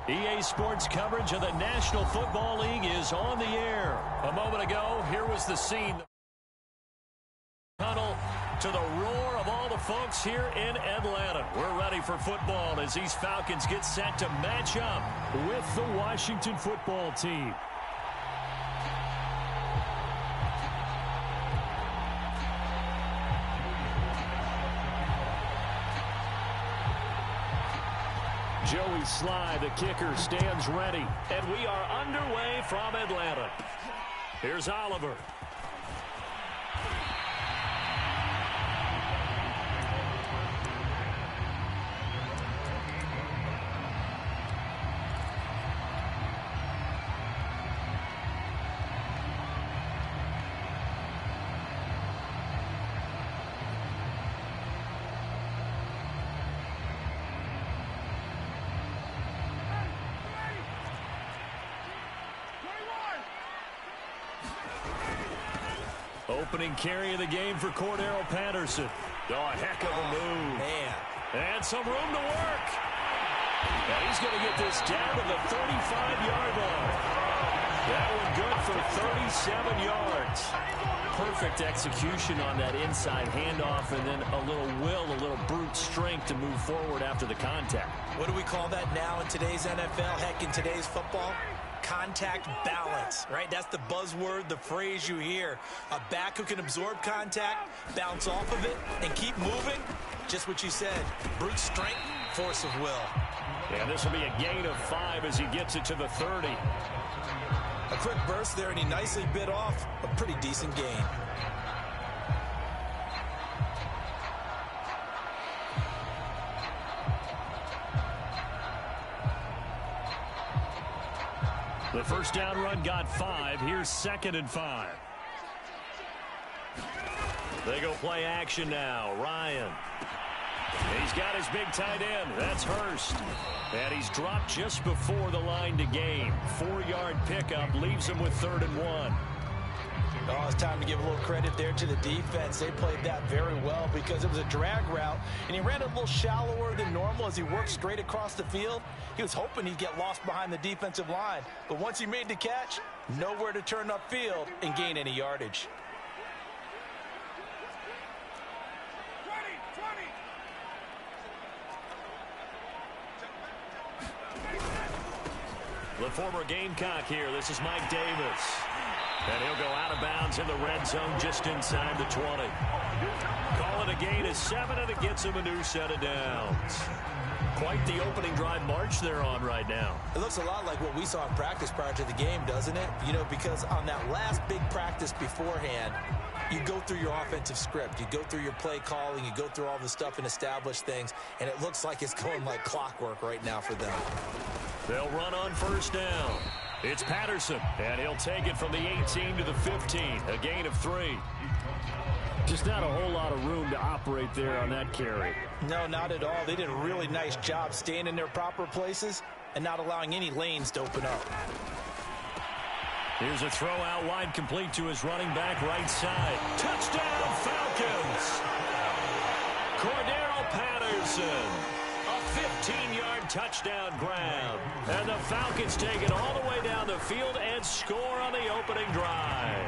EA Sports coverage of the National Football League is on the air. A moment ago, here was the scene. Tunnel to the roar of all the folks here in Atlanta. We're ready for football as these Falcons get set to match up with the Washington football team. Joey Sly, the kicker, stands ready. And we are underway from Atlanta. Here's Oliver. Opening carry of the game for Cordero Patterson. Oh, a heck of a move. Man. And some room to work. And he's going to get this down to the 35-yard line. That one good for 37 yards. Perfect execution on that inside handoff, and then a little will, a little brute strength to move forward after the contact. What do we call that now in today's NFL? Heck, in today's football? Contact balance, right? That's the buzzword, the phrase you hear. A back who can absorb contact, bounce off of it, and keep moving. Just what you said. Brute strength, force of will. And this will be a gain of 5 as he gets it to the 30. A quick burst there, and he nicely bit off a pretty decent gain. The first down run got 5. Here's 2nd and 5. They go play action now. Ryan. He's got his big tight end. That's Hurst. And he's dropped just before the line to gain. 4-yard pickup leaves him with 3rd and 1. Oh, it's time to give a little credit there to the defense. They played that very well because it was a drag route, and he ran a little shallower than normal as he worked straight across the field. He was hoping he'd get lost behind the defensive line, but once he made the catch, nowhere to turn upfield and gain any yardage. The former Gamecock here. This is Mike Davis. And he'll go out of bounds in the red zone just inside the 20. Call it a gain of 7, and it gets him a new set of downs. Quite the opening drive march they're on right now. It looks a lot like what we saw in practice prior to the game, doesn't it? You know, because on that last big practice beforehand, you go through your offensive script. You go through your play calling. You go through all the stuff and establish things. And it looks like it's going like clockwork right now for them. They'll run on first down. It's Patterson, and he'll take it from the 18 to the 15, a gain of 3. Just not a whole lot of room to operate there on that carry. No, not at all. They did a really nice job staying in their proper places and not allowing any lanes to open up. Here's a throw out wide, complete to his running back right side. Touchdown, Falcons! Cordero Patterson. A 15-yard touchdown grab. And the Falcons take it all the way down the field and score on the opening drive.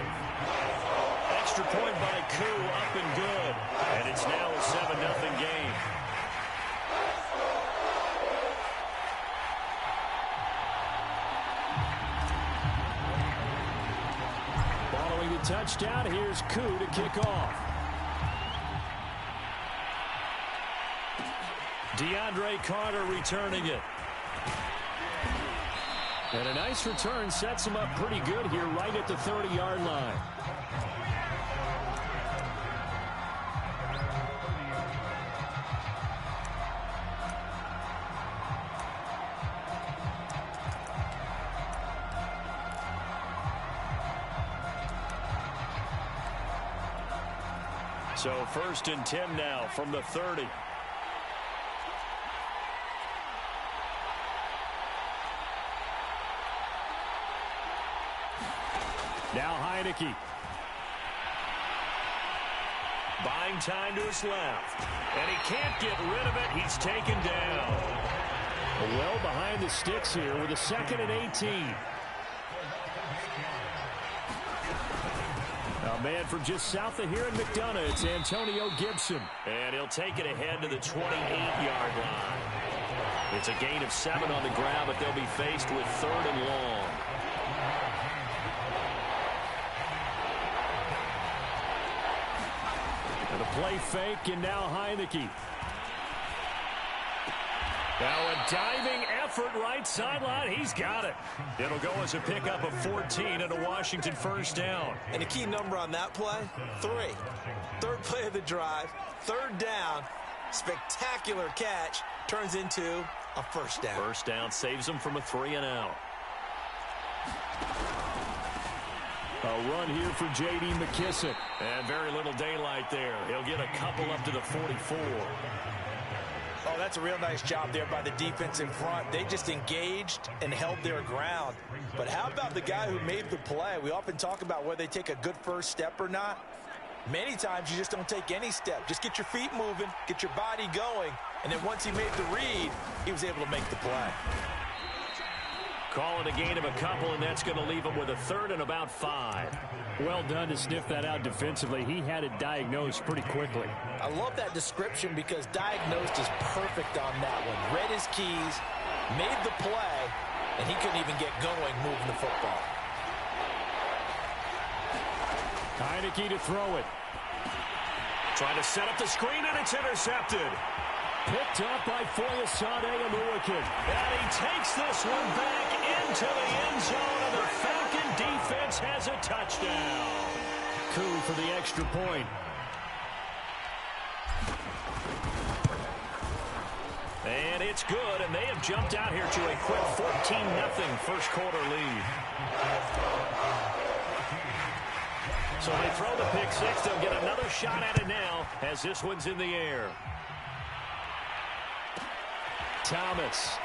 Extra point by Koo, up and good. And it's now a 7-0 game. Following the touchdown, here's Koo to kick off. DeAndre Carter returning it. And a nice return sets him up pretty good here right at the 30-yard line. So 1st and 10 now from the 30. Now Heineke. Buying time to his left. And he can't get rid of it. He's taken down. Well behind the sticks here with a 2nd and 18. A man from just south of here in McDonough, it's Antonio Gibson. And he'll take it ahead to the 28-yard line. It's a gain of 7 on the ground, but they'll be faced with 3rd and long. And a play fake, and now Heineke. Now a diving effort right sideline. He's got it. It'll go as a pickup of 14 and a Washington 1st down. And the key number on that play, 3. 3rd play of the drive, 3rd down, spectacular catch, turns into a 1st down. 1st down saves them from a 3-and-out. A run here for J.D. McKissick. And very little daylight there. He'll get a couple up to the 44. Oh, that's a real nice job there by the defense in front. They just engaged and held their ground. But how about the guy who made the play? We often talk about whether they take a good first step or not. Many times you just don't take any step. Just get your feet moving, get your body going, and then once he made the read, he was able to make the play. Call it a gain of a couple, and that's going to leave him with a 3rd and about 5. Well done to sniff that out defensively. He had it diagnosed pretty quickly. I love that description because diagnosed is perfect on that one. Read his keys, made the play, and he couldn't even get going moving the football. Heineke to throw it. Trying to set up the screen, and it's intercepted. Picked up by Foyesade Oluwakin. And he takes this one back into the end zone, and the Falcon defense has a touchdown. Coup for the extra point. And it's good, and they have jumped out here to a quick 14-0 first quarter lead. So they throw the pick six. They'll get another shot at it now as this one's in the air. Thomas.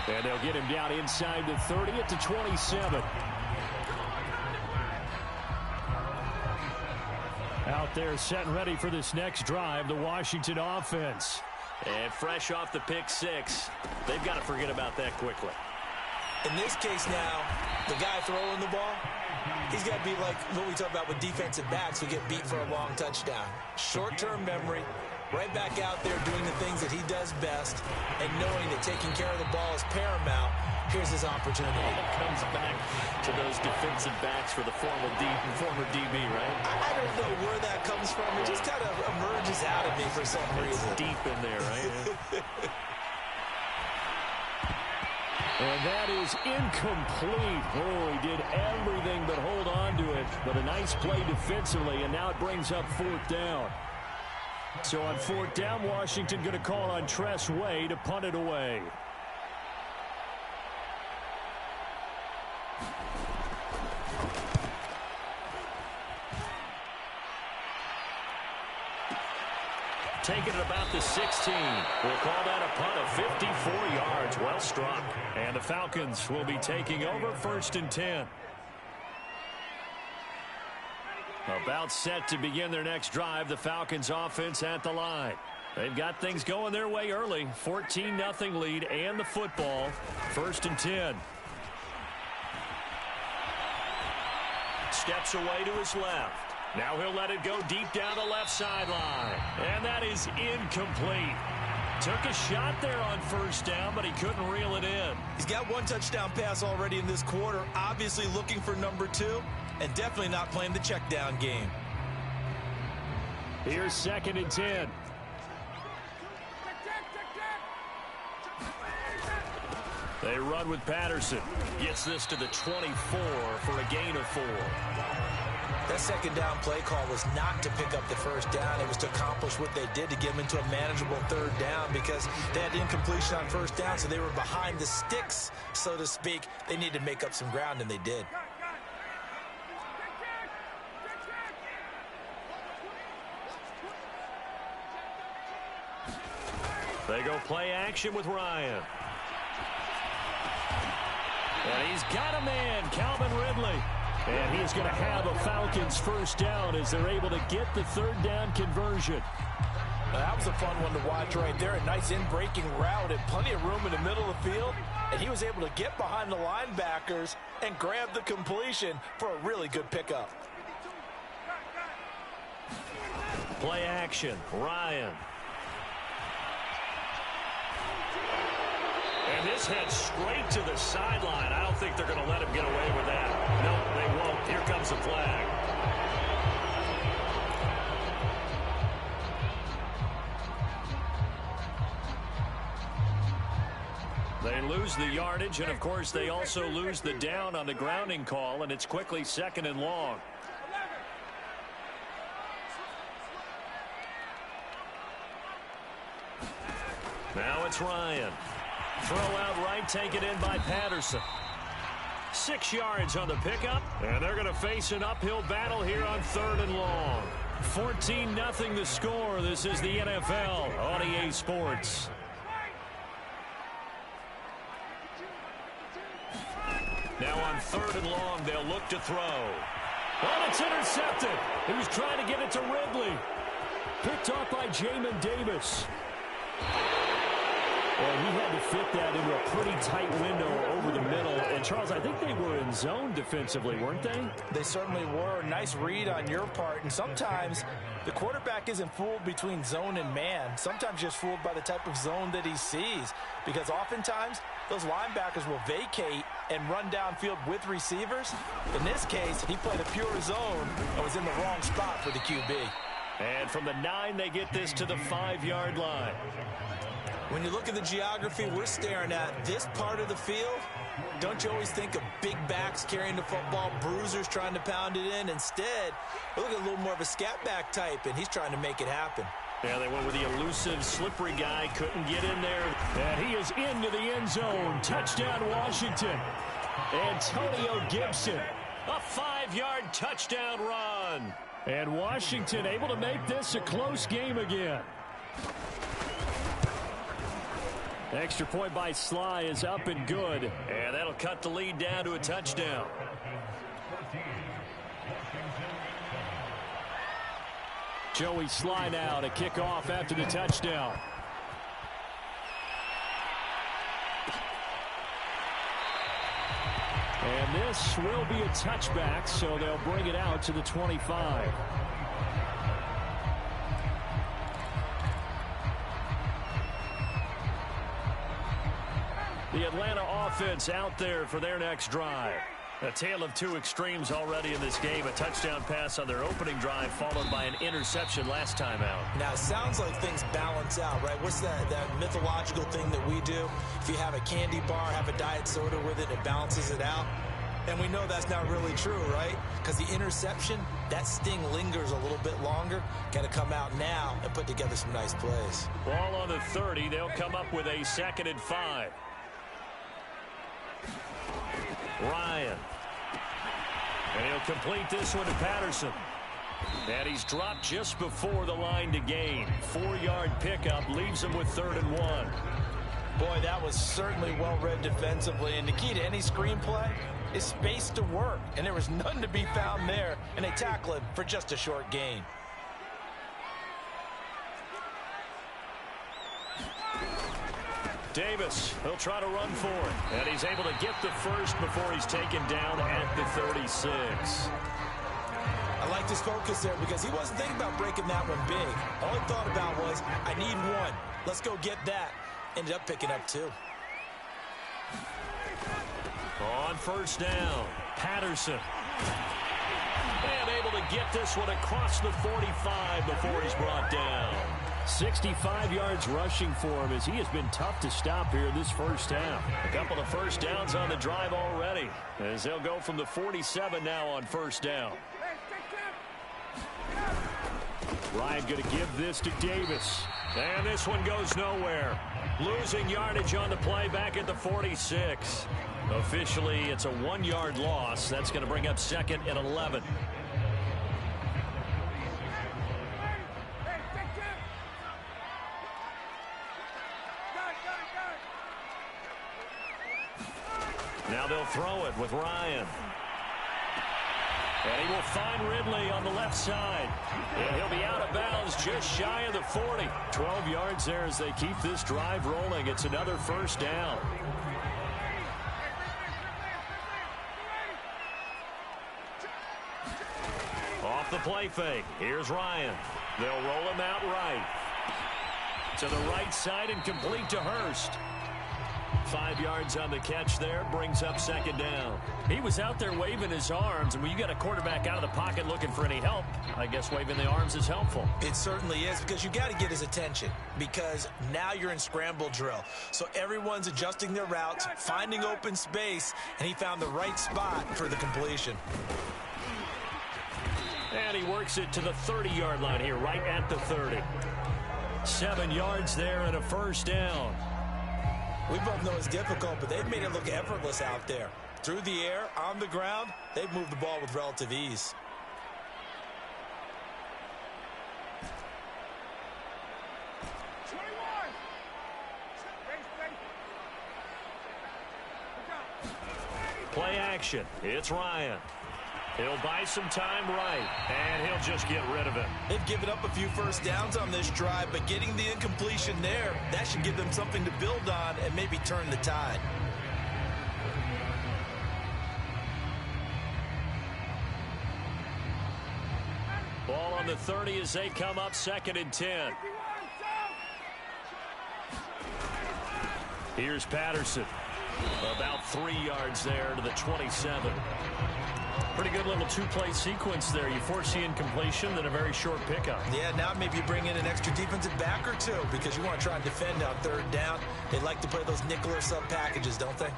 And they'll get him down inside the 30 at the 27. Out there set and ready for this next drive, the Washington offense. And fresh off the pick six, they've got to forget about that quickly. In this case now, the guy throwing the ball, he's got to be like what we talk about with defensive backs who get beat for a long touchdown. Short-term memory, right back out there doing the things that he does best, and knowing that taking care of the ball is paramount. Here's his opportunity. It comes back to those defensive backs for the former DB, right? I don't know where that comes from. It just kind of emerges out of me for some reason. Deep in there, right? And that is incomplete. Oh, he did everything but hold on to it. But a nice play defensively, and now it brings up 4th down. So on 4th down, Washington going to call on Tress Way to punt it away. Taking it about the 16. We'll call that a punt of 54 yards. Well struck. And the Falcons will be taking over 1st and 10. About set to begin their next drive. The Falcons offense at the line. They've got things going their way early. 14-0 lead and the football. 1st and 10. Steps away to his left. Now he'll let it go deep down the left sideline. And that is incomplete. Took a shot there on 1st down, but he couldn't reel it in. He's got one touchdown pass already in this quarter. Obviously looking for number 2. And definitely not playing the check down game. Here's 2nd and 10. They run with Patterson. Gets this to the 24 for a gain of 4. That 2nd down play call was not to pick up the 1st down. It was to accomplish what they did to get them into a manageable 3rd down because they had incompletion on 1st down, so they were behind the sticks, so to speak. They needed to make up some ground, and they did. They go play action with Ryan. And he's got a man, Calvin Ridley. And he's going to have a Falcons 1st down as they're able to get the 3rd down conversion. That was a fun one to watch right there. A nice in-breaking route and plenty of room in the middle of the field. And he was able to get behind the linebackers and grab the completion for a really good pickup. Play action, Ryan. And this heads straight to the sideline. I don't think they're going to let him get away with that. No, they won't. Here comes the flag. They lose the yardage, and of course they also lose the down on the grounding call, and it's quickly 2nd and long. Now it's Ryan. Throw out right, taken in by Patterson. 6 yards on the pickup, and they're going to face an uphill battle here on 3rd and long. 14-0 the score. This is the NFL on EA Sports. Now on 3rd and long, they'll look to throw. Oh, it's intercepted. He was trying to get it to Ridley. Picked off by Jamin Davis. Well, he had to fit that into a pretty tight window over the middle. And, Charles, I think they were in zone defensively, weren't they? They certainly were. Nice read on your part. And sometimes the quarterback isn't fooled between zone and man. Sometimes just fooled by the type of zone that he sees. Because oftentimes those linebackers will vacate and run downfield with receivers. In this case, he played a pure zone and was in the wrong spot for the QB. And from the 9, they get this to the 5-yard line. When you look at the geography we're staring at, this part of the field, don't you always think of big backs carrying the football, bruisers trying to pound it in? Instead, look at a little more of a scat back type, and he's trying to make it happen. Yeah, they went with the elusive, slippery guy, couldn't get in there. And he is into the end zone. Touchdown, Washington. Antonio Gibson, a 5-yard touchdown run. And Washington able to make this a close game again. Extra point by Sly is up and good. And that'll cut the lead down to a touchdown. Joey Sly now to kick off after the touchdown. And this will be a touchback, so they'll bring it out to the 25. The Atlanta offense out there for their next drive. A tale of 2 extremes already in this game. A touchdown pass on their opening drive followed by an interception last time out. Now, it sounds like things balance out, right? What's that mythological thing that we do? If you have a candy bar, have a diet soda with it, it balances it out. And we know that's not really true, right? Because the interception, that sting lingers a little bit longer. Got to come out now and put together some nice plays. Ball on the 30. They'll come up with a 2nd and 5. Ryan. And he'll complete this one to Patterson. And he's dropped just before the line to gain. 4-yard pickup leaves him with 3rd and 1. Boy, that was certainly well read defensively. And the key to any screenplay is space to work. And there was none to be found there. And they tackle him for just a short gain. Davis, he'll try to run for it. And he's able to get the first before he's taken down at the 36. I like this focus there because he wasn't thinking about breaking that one big. All he thought about was, I need 1. Let's go get that. Ended up picking up 2. On 1st down, Patterson. And able to get this one across the 45 before he's brought down. 65 yards rushing for him as he has been tough to stop here this first half. A couple of first downs on the drive already as they'll go from the 47 now on 1st down. Ryan going to give this to Davis. And this one goes nowhere. Losing yardage on the play back at the 46. Officially, it's a 1-yard loss. That's going to bring up 2nd and 11. Now they'll throw it with Ryan. And he will find Ridley on the left side. And he'll be out of bounds just shy of the 40. 12 yards there as they keep this drive rolling. It's another first down. Off the play fake. Here's Ryan. They'll roll him out right. To the right side and complete to Hurst. 5 yards on the catch there, brings up second down. He was out there waving his arms, and when you got a quarterback out of the pocket looking for any help, I guess waving the arms is helpful. It certainly is, because you got to get his attention, because now you're in scramble drill. So everyone's adjusting their routes, finding open space, and he found the right spot for the completion. And he works it to the 30-yard line here, right at the 30. 7 yards there and a first down. We both know it's difficult, but they've made it look effortless out there. Through the air, on the ground, they've moved the ball with relative ease. Play action. It's Ryan. He'll buy some time right, and he'll just get rid of it. They've given up a few first downs on this drive, but getting the incompletion there, that should give them something to build on and maybe turn the tide. Ball on the 30 as they come up, 2nd and 10. Here's Patterson. About 3 yards there to the 27. Pretty good little two-play sequence there. You force the incompletion, then a very short pickup. Yeah, now maybe you bring in an extra defensive back or two because you want to try and defend on 3rd down. They like to play those nickel or sub packages, don't they?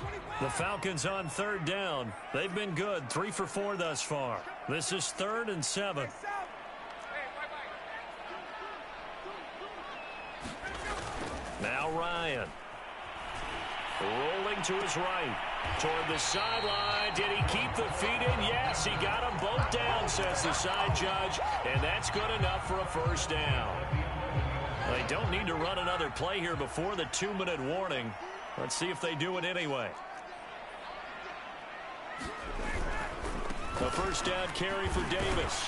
The Falcons on 3rd down. They've been good, 3 for 4 thus far. This is 3rd and 7. Now Ryan. Rolling to his right. Toward the sideline. Did he keep the feet in? Yes, he got them both down, says the side judge. And that's good enough for a first down. They don't need to run another play here before the 2-minute warning. Let's see if they do it anyway. A first down carry for Davis.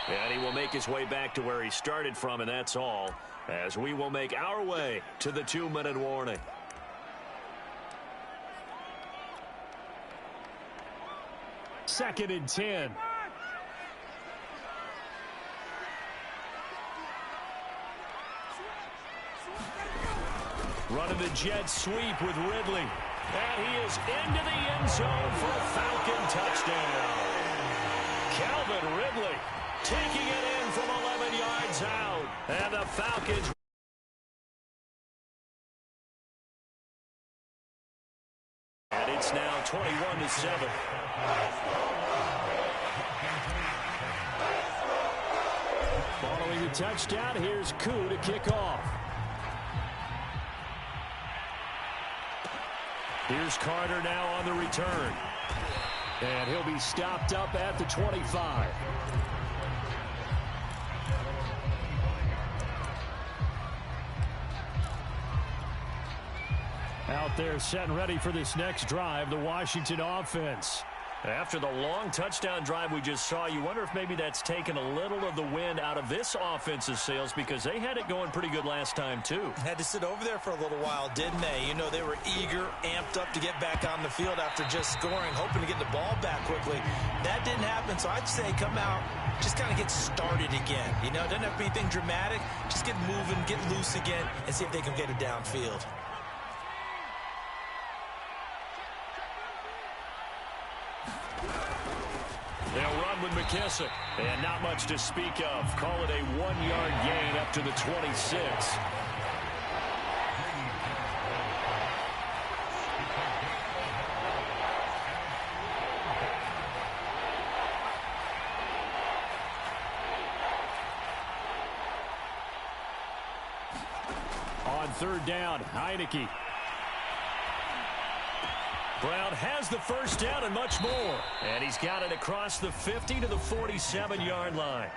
And he will make his way back to where he started from, and that's all, as we will make our way to the 2-minute warning. Second and 10. Running the jet sweep with Ridley. And he is into the end zone for a Falcon touchdown. Calvin Ridley taking it in from 11 yards out. And the Falcons. And it's now 21-7. Following the touchdown, here's Koo to kick off. Here's Carter now on the return. And he'll be stopped up at the 25. Out there set and ready for this next drive, the Washington offense. After the long touchdown drive we just saw, you wonder if maybe that's taken a little of the wind out of this offense's sails, because they had it going pretty good last time, too. Had to sit over there for a little while, didn't they? You know, they were eager, amped up to get back on the field after just scoring, hoping to get the ball back quickly. That didn't happen, so I'd say come out, just kind of get started again. You know, it doesn't have to be anything dramatic. Just get moving, get loose again, and see if they can get it downfield. They'll run with McKissick. And not much to speak of. Call it a 1-yard gain up to the 26. On 3rd down, Heineke. Brown has the first down and much more. And he's got it across the 50 to the 47-yard line.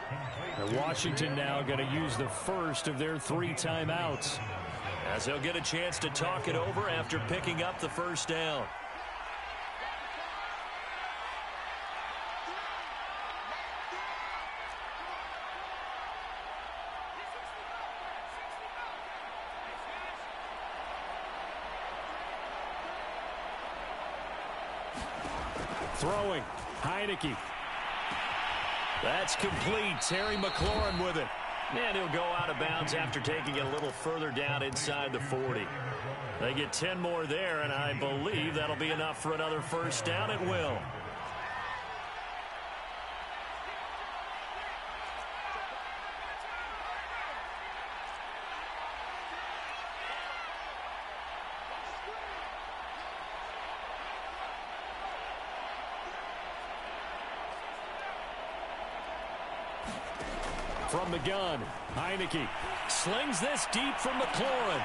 And Washington now going to use the first of their 3 timeouts, as they'll get a chance to talk it over after picking up the first down. Throwing. Heineke. That's complete. Terry McLaurin with it. And he'll go out of bounds after taking it a little further down inside the 40. They get 10 more there, and I believe that'll be enough for another first down. It will. From the gun, Heineke slings this deep from McLaurin.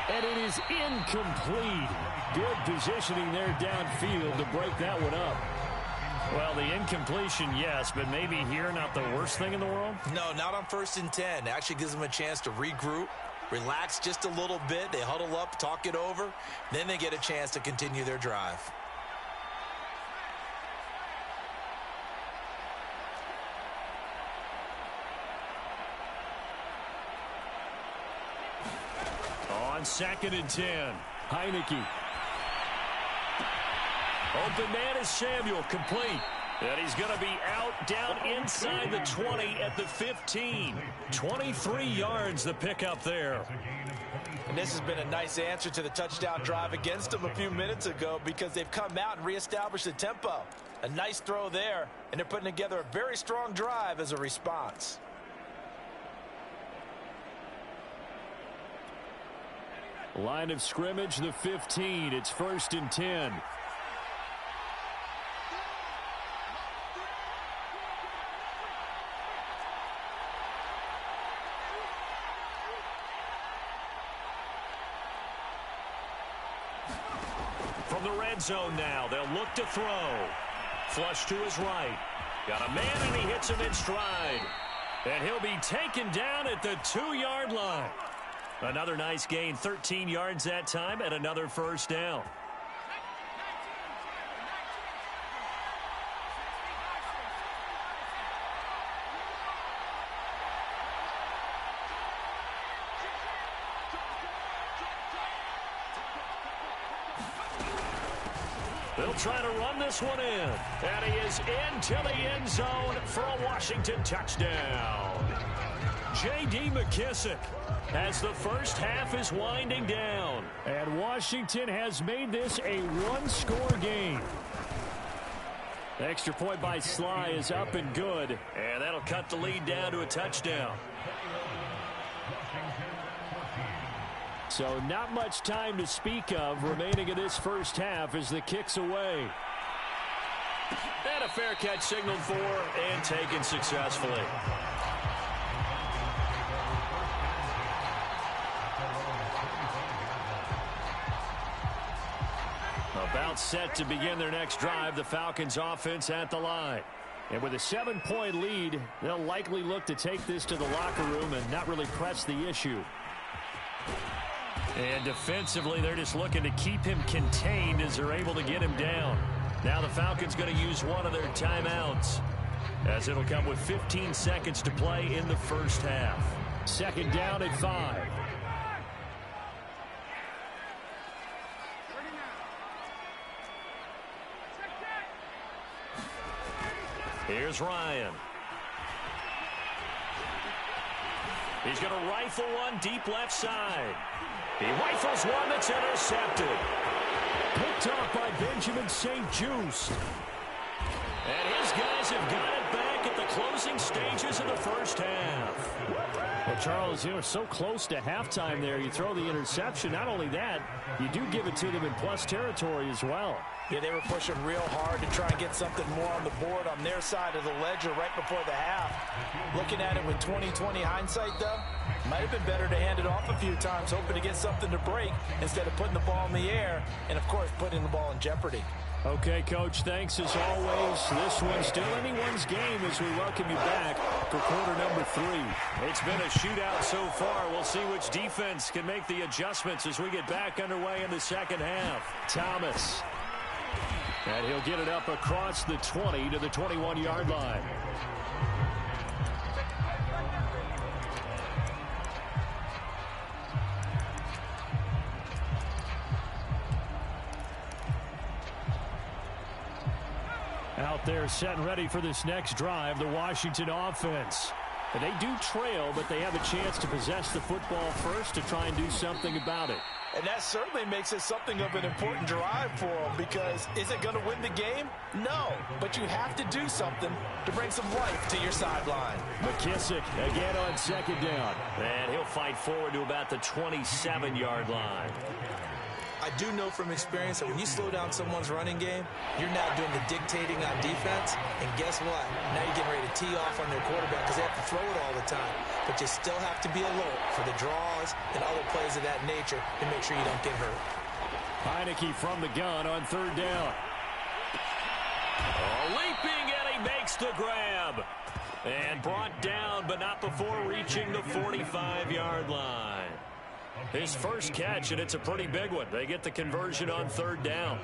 And it is incomplete. Good positioning there downfield to break that one up. Well, the incompletion, yes, but maybe here not the worst thing in the world? No, not on 1st and 10. It actually gives them a chance to regroup, relax just a little bit. They huddle up, talk it over. Then they get a chance to continue their drive. On 2nd and 10, Heineke. Open man is Samuel, complete. And he's going to be out down inside the 20 at the 15. 23 yards the pickup there. And this has been a nice answer to the touchdown drive against them a few minutes ago because they've come out and reestablished the tempo. A nice throw there, and they're putting together a very strong drive as a response. Line of scrimmage, the 15. It's 1st and 10. From the red zone now, they'll look to throw. Flush to his right. Got a man, and he hits him in stride. And he'll be taken down at the 2-yard line. Another nice gain, 13 yards that time, and another first down. They'll try to run this one in. And he is into the end zone for a Washington touchdown. J.D. McKissick as the first half is winding down. And Washington has made this a one-score game. The extra point by Sly is up and good. And that'll cut the lead down to a touchdown. So not much time to speak of remaining in this first half as the kick's away. And a fair catch signaled for and taken successfully. About set to begin their next drive, the Falcons offense at the line. And with a 7-point lead, they'll likely look to take this to the locker room and not really press the issue. And defensively, they're just looking to keep him contained as they're able to get him down. Now the Falcons going to use one of their timeouts, as it'll come with 15 seconds to play in the first half. 2nd down at 5. Here's Ryan. He's going to rifle one deep left side. He rifles one that's intercepted. Picked off by Benjamin St. Juste. And his guys have got it back at the closing stages of the first half. Well, Charles, you know, so close to halftime there. You throw the interception. Not only that, you do give it to them in plus territory as well. Yeah, they were pushing real hard to try and get something more on the board on their side of the ledger right before the half. Looking at it with 20/20 hindsight, though, might have been better to hand it off a few times, hoping to get something to break instead of putting the ball in the air and, of course, putting the ball in jeopardy. Okay, Coach, thanks as always. This one's still anyone's game as we welcome you back for quarter number 3. It's been a shootout so far. We'll see which defense can make the adjustments as we get back underway in the second half. Thomas. And he'll get it up across the 20 to the 21-yard line. Out there set and ready for this next drive, the Washington offense. And they do trail, but they have a chance to possess the football first to try and do something about it. And that certainly makes it something of an important drive for them, because is it going to win the game? No, but you have to do something to bring some life to your sideline. McKissick again on second down. And he'll fight forward to about the 27-yard line. I do know from experience that when you slow down someone's running game, you're now doing the dictating on defense. And guess what? Now you're getting ready to tee off on their quarterback because they have to throw it all the time. But you still have to be alert for the draws and other plays of that nature to make sure you don't get hurt. Heineke from the gun on third down. Leaping, and he makes the grab. And brought down, but not before reaching the 45-yard line. His first catch, and it's a pretty big one. They get the conversion on third down.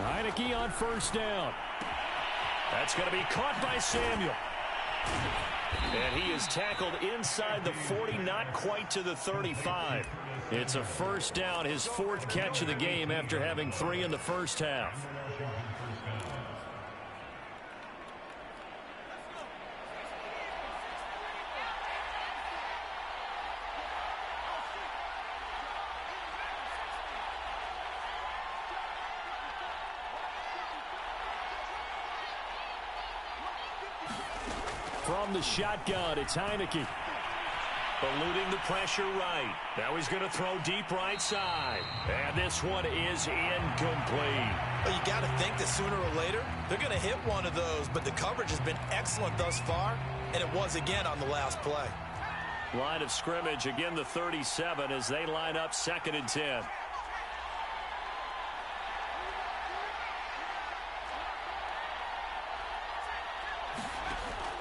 Heineke on first down. That's going to be caught by Samuel. And he is tackled inside the 40, not quite to the 35. It's a first down, his fourth catch of the game after having 3 in the first half. From the shotgun, it's Heineke. Eluding the pressure right. Now he's going to throw deep right side. And this one is incomplete. Well, you got to think that sooner or later, they're going to hit one of those. But the coverage has been excellent thus far, and it was again on the last play. Line of scrimmage, again the 37 as they line up 2nd and 10.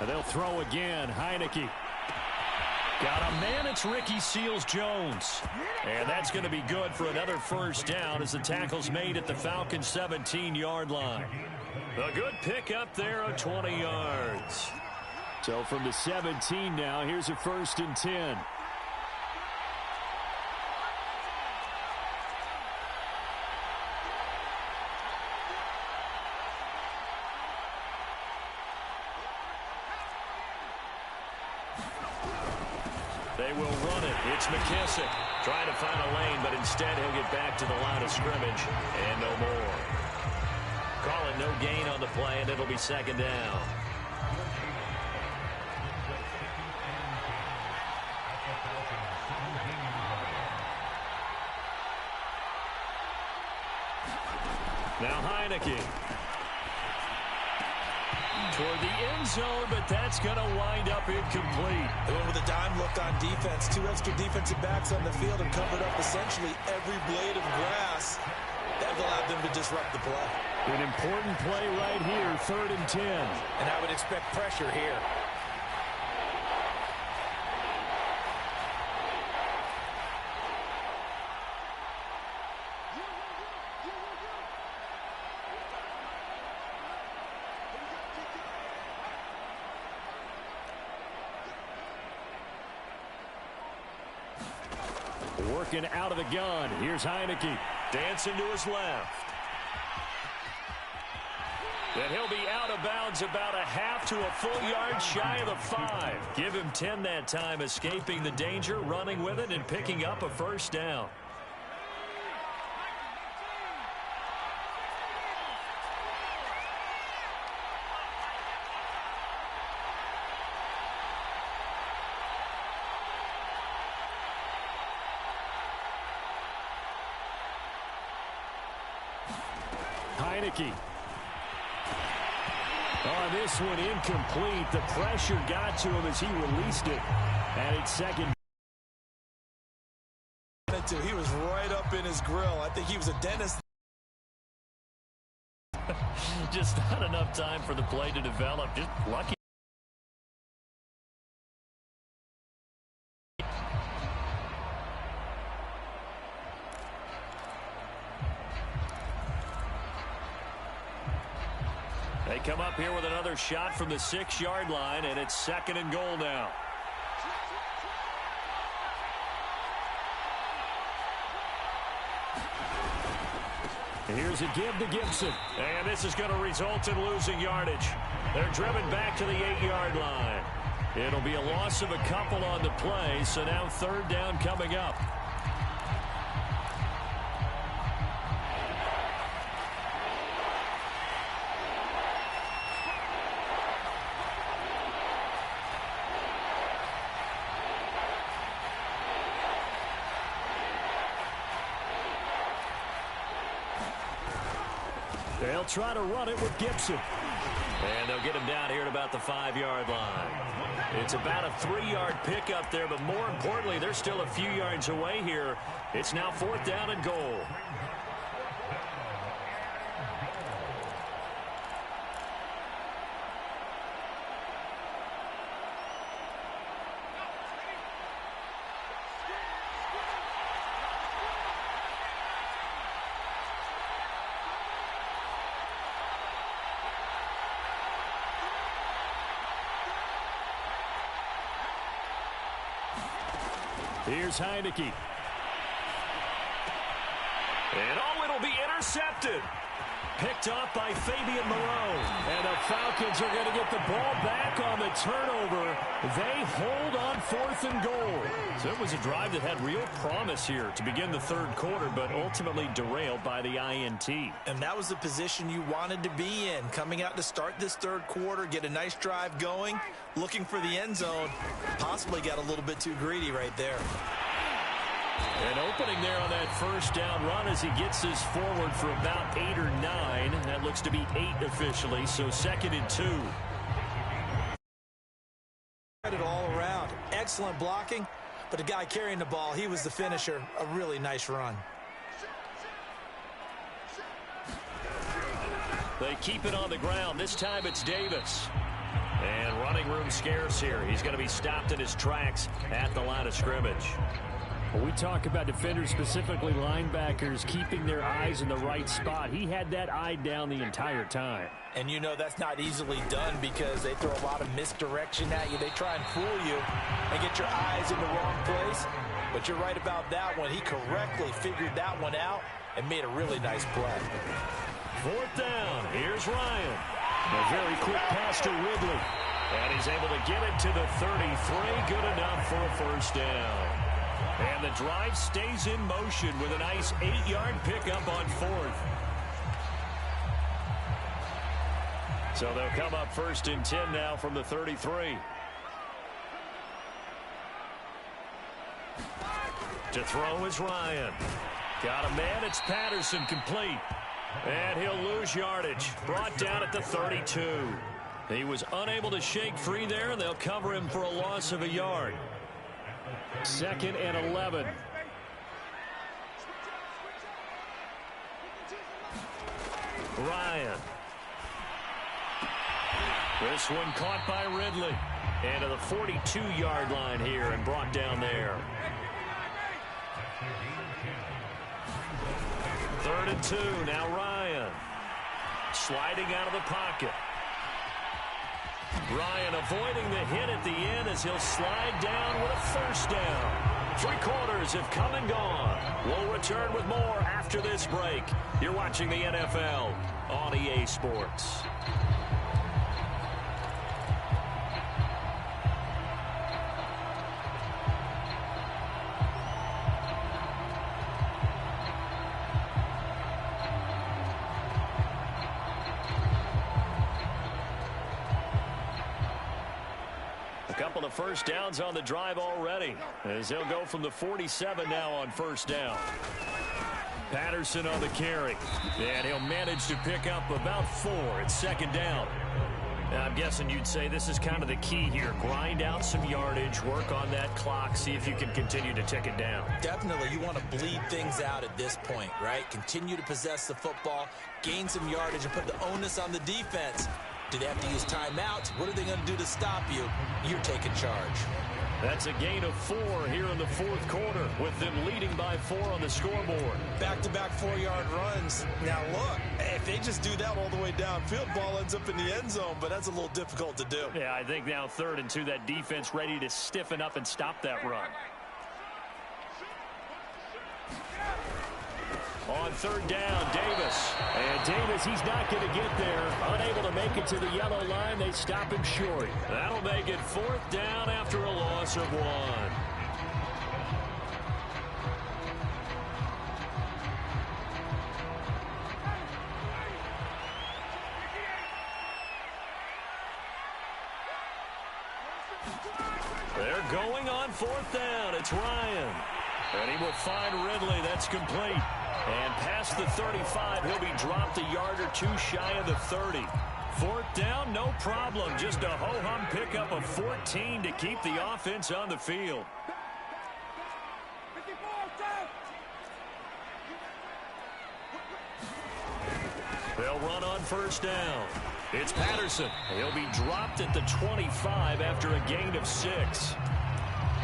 And they'll throw again. Heineke. Got a man. It's Ricky Seals-Jones. And that's going to be good for another first down as the tackle's made at the Falcons' 17-yard line. A good pick up there of 20 yards. So from the 17 now, here's a 1st and 10. They will run it. It's McKissick trying to find a lane, but instead he'll get back to the line of scrimmage and no more. Call it no gain on the play, and it'll be 2nd down. Now Heineke. Toward the end zone, but that's going to wind up incomplete. They went with a dime look on defense. 2 extra defensive backs on the field and covered up essentially every blade of grass. That allowed them to disrupt the play. An important play right here, 3rd and 10. And I would expect pressure here. Working out of the gun. Here's Heineke. Dancing to his left. And he'll be out of bounds about a half to a full yard shy of the 5. Give him 10 that time, escaping the danger, running with it, and picking up a first down. Heineke. Oh, this one incomplete. The pressure got to him as he released it. And it's 2nd. He was right up in his grill. I think he was a dentist. Just not enough time for the play to develop. Just lucky. come up here with another shot from the 6-yard line, and it's 2nd and goal now. Here's a give to Gibson. And this is going to result in losing yardage. They're driven back to the 8-yard line. It'll be a loss of a couple on the play, so now 3rd down coming up. They'll try to run it with Gibson. And they'll get him down here at about the 5-yard line. It's about a 3-yard pickup there, but more importantly, they're still a few yards away here. It's now 4th down and goal. Here's Heineke. And it'll be intercepted. Picked off by Fabian Moreau. And the Falcons are going to get the ball back on the turnover. They hold on 4th and goal. So it was a drive that had real promise here to begin the 3rd quarter, but ultimately derailed by the INT. And that was the position you wanted to be in. Coming out to start this 3rd quarter, get a nice drive going, looking for the end zone. Possibly got a little bit too greedy right there. An opening there on that 1st down run as he gets this forward for about 8 or 9. That looks to be 8 officially, so 2nd and 2. It all around. Excellent blocking, but the guy carrying the ball, he was the finisher. A really nice run. They keep it on the ground. This time it's Davis. And running room scarce here. He's going to be stopped in his tracks at the line of scrimmage. Well, we talk about defenders, specifically linebackers, keeping their eyes in the right spot. He had that eye down the entire time. And you know that's not easily done because they throw a lot of misdirection at you. They try and fool you and get your eyes in the wrong place. But you're right about that one. He correctly figured that one out and made a really nice play. 4th down. Here's Ryan. A very quick pass to Ridley. And he's able to get it to the 33. Good enough for a 1st down. And the drive stays in motion with a nice 8-yard pickup on 4th. So they'll come up 1st and 10 now from the 33. To throw is Ryan. Got a man. It's Patterson complete. And he'll lose yardage. Brought down at the 32. He was unable to shake free there, and they'll cover him for a loss of a yard. 2nd and 11. Ryan. This one caught by Ridley. And to the 42-yard line here and brought down there. 3rd and 2. Now Ryan. Sliding out of the pocket. Ryan avoiding the hit at the end as he'll slide down with a 1st down. 3 quarters have come and gone. We'll return with more after this break. You're watching the NFL on EA Sports. Couple of 1st downs on the drive already as they'll go from the 47 now on 1st down. Patterson on the carry, and he'll manage to pick up about 4 at 2nd down. Now, I'm guessing you'd say this is kind of the key here. Grind out some yardage, work on that clock, see if you can continue to tick it down. Definitely, you want to bleed things out at this point, right? Continue to possess the football, gain some yardage, and put the onus on the defense. Do they have to use timeouts? What are they going to do to stop you? You're taking charge. That's a gain of 4 here in the fourth quarter, with them leading by 4 on the scoreboard. Back-to-back 4-yard runs. Now, look, if they just do that all the way downfield, ball ends up in the end zone, but that's a little difficult to do. Yeah, I think now 3rd and 2, that defense ready to stiffen up and stop that run. On 3rd down, Davis. And Davis, he's not going to get there. Unable to make it to the yellow line. They stop him short. That'll make it 4th down after a loss of 1. They're going on 4th down. It's Ryan. And he will find Ridley. That's complete. And past the 35, he'll be dropped a yard or 2 shy of the 30. 4th down, no problem. Just a ho-hum pickup of 14 to keep the offense on the field. They'll run on 1st down. It's Patterson. He'll be dropped at the 25 after a gain of 6.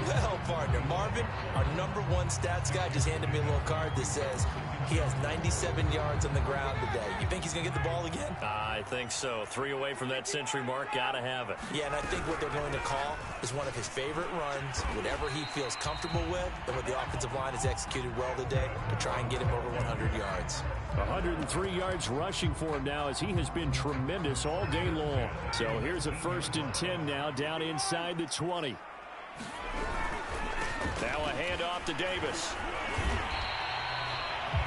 Well, partner, Marvin, our #1 stats guy just handed me a little card that says he has 97 yards on the ground today. You think he's going to get the ball again? I think so. 3 away from that century mark. Got to have it. Yeah, and I think what they're going to call is one of his favorite runs, whatever he feels comfortable with, and what the offensive line has executed well today to try and get him over 100 yards. 103 yards rushing for him now, as he has been tremendous all day long. So here's a 1st and 10 now, down inside the 20. Now a handoff to Davis.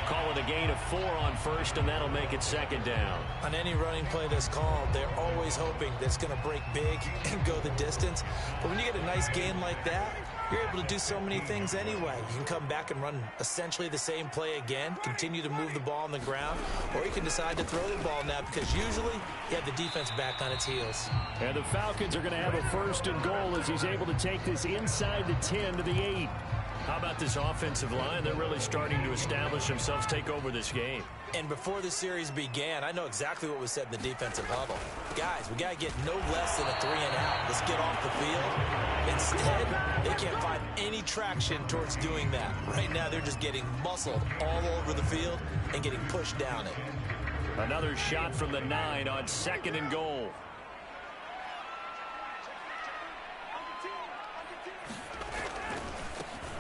Call it a gain of 4 on 1st, and that'll make it 2nd down. On any running play that's called, they're always hoping that it's going to break big and go the distance. But when you get a nice gain like that, you're able to do so many things anyway. You can come back and run essentially the same play again, continue to move the ball on the ground, or you can decide to throw the ball now because usually you have the defense back on its heels. And the Falcons are going to have a 1st and goal as he's able to take this inside the 10 to the 8. How about this offensive line? They're really starting to establish themselves, take over this game. And before the series began, I know exactly what was said in the defensive huddle. Guys, we got to get no less than a 3-and-out. Let's get off the field. Instead, they can't find any traction towards doing that. Right now, they're just getting muscled all over the field and getting pushed down it. Another shot from the 9 on 2nd and goal.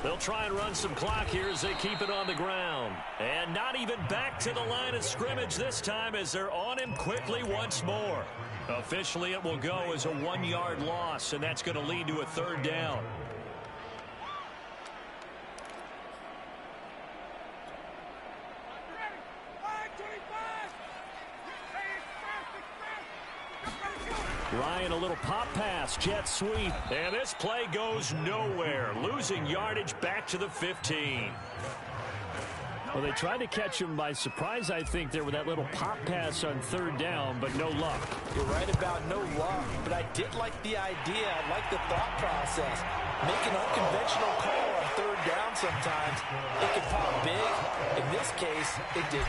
They'll try and run some clock here as they keep it on the ground. And not even back to the line of scrimmage this time as they're on him quickly once more. Officially, it will go as a 1-yard loss, and that's going to lead to a 3rd down. Ryan, a little pop pass, jet sweep, and this play goes nowhere, losing yardage back to the 15. Well, they tried to catch him by surprise, I think, there with that little pop pass on 3rd down, but no luck. You're right about no luck, but I did like the idea. I like the thought process. Make an unconventional call on 3rd down sometimes. It can pop big. In this case, it didn't.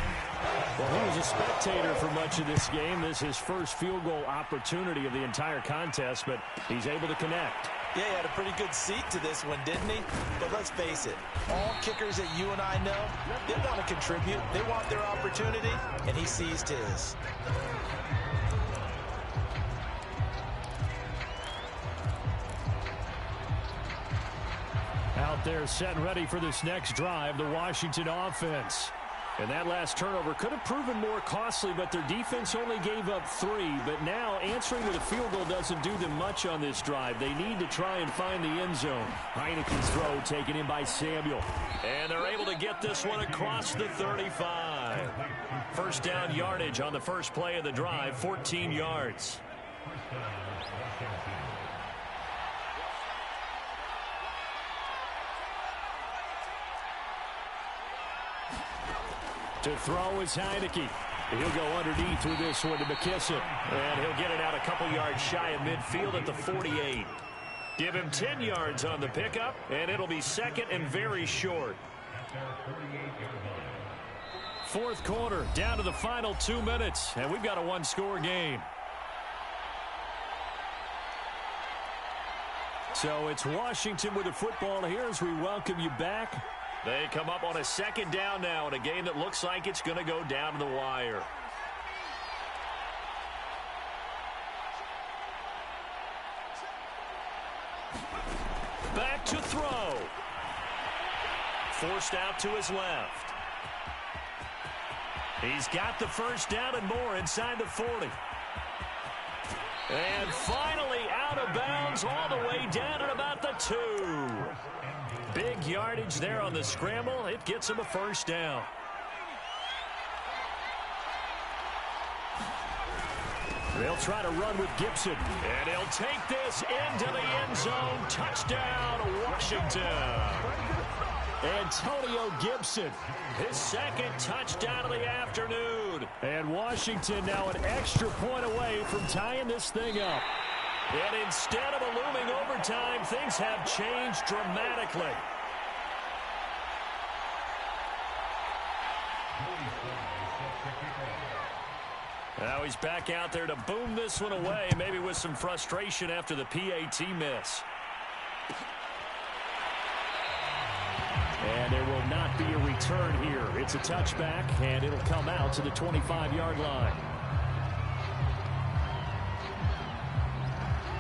Well, he was a spectator for much of this game. This is his first field goal opportunity of the entire contest, but he's able to connect. Yeah, he had a pretty good seat to this one, didn't he? But let's face it, all kickers that you and I know, they want to contribute. They want their opportunity, and he seized his. Out there set and ready for this next drive, the Washington offense. And that last turnover could have proven more costly, but their defense only gave up 3. But now answering with a field goal doesn't do them much on this drive. They need to try and find the end zone. Heineke's throw taken in by Samuel. And they're able to get this one across the 35. 1st down yardage on the first play of the drive, 14 yards. To throw is Heineke. He'll go underneath with this one to McKissick. And he'll get it out a couple yards shy of midfield at the 48. Give him 10 yards on the pickup, and it'll be 2nd and very short. 4th quarter, down to the final 2 minutes, and we've got a 1-score game. So it's Washington with the football here as we welcome you back. They come up on a second down now in a game that looks like it's going to go down to the wire. Back to throw. Forced out to his left. He's got the first down and more inside the 40. And finally out of bounds all the way down at about the 2. Big yardage there on the scramble. It gets him a first down. They'll try to run with Gibson. And he'll take this into the end zone. Touchdown, Washington. Antonio Gibson, his second touchdown of the afternoon. And Washington now an extra point away from tying this thing up. And instead of a looming overtime, things have changed dramatically. Now he's back out there to boom this one away, maybe with some frustration after the PAT miss. And there will not be a return here. It's a touchback, and it'll come out to the 25-yard line.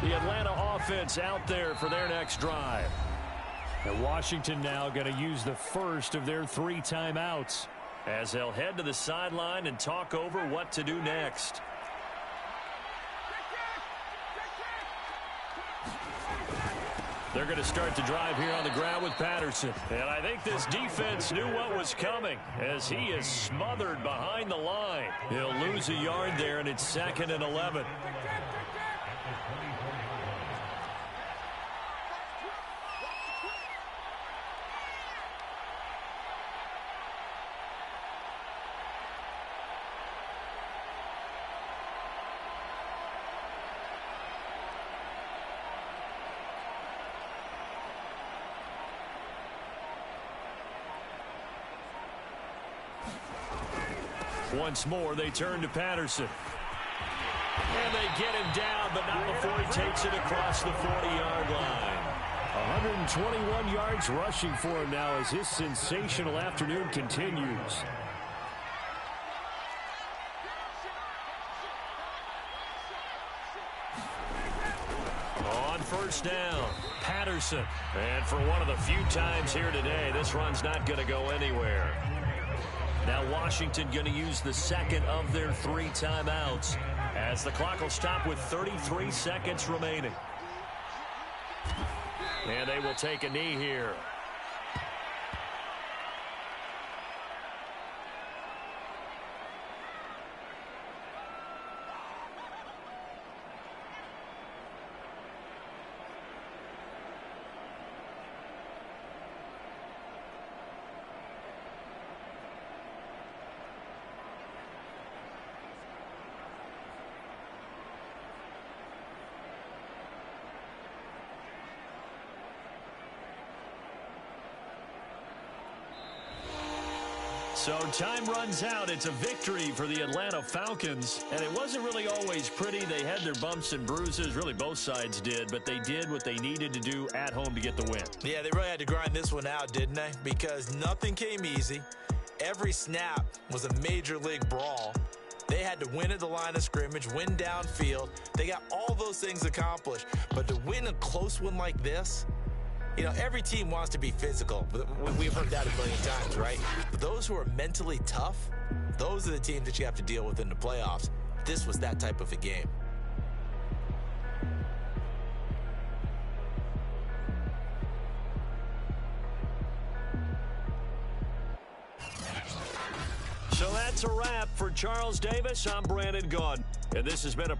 The Atlanta offense out there for their next drive. And Washington now going to use the first of their 3 timeouts, as they'll head to the sideline and talk over what to do next. They're going to start the drive here on the ground with Patterson. And I think this defense knew what was coming as he is smothered behind the line. He'll lose a yard there, and it's 2nd and 11. Once more, they turn to Patterson. And they get him down, but not before he takes it across the 40-yard line. 121 yards rushing for him now as his sensational afternoon continues. On first down, Patterson. And for one of the few times here today, this run's not going to go anywhere. Now Washington going to use the second of their 3 timeouts as the clock will stop with 33 seconds remaining. And they will take a knee here. So time runs out. It's a victory for the Atlanta Falcons. And it wasn't really always pretty. They had their bumps and bruises. Really, both sides did. But they did what they needed to do at home to get the win. Yeah, they really had to grind this one out, didn't they? Because nothing came easy. Every snap was a major league brawl. They had to win at the line of scrimmage, win downfield. They got all those things accomplished. But to win a close one like this, you know, every team wants to be physical. We've heard that a million times, right? But those who are mentally tough, those are the teams that you have to deal with in the playoffs. This was that type of a game. So that's a wrap for Charles Davis. I'm Brandon Gaudin. And this has been a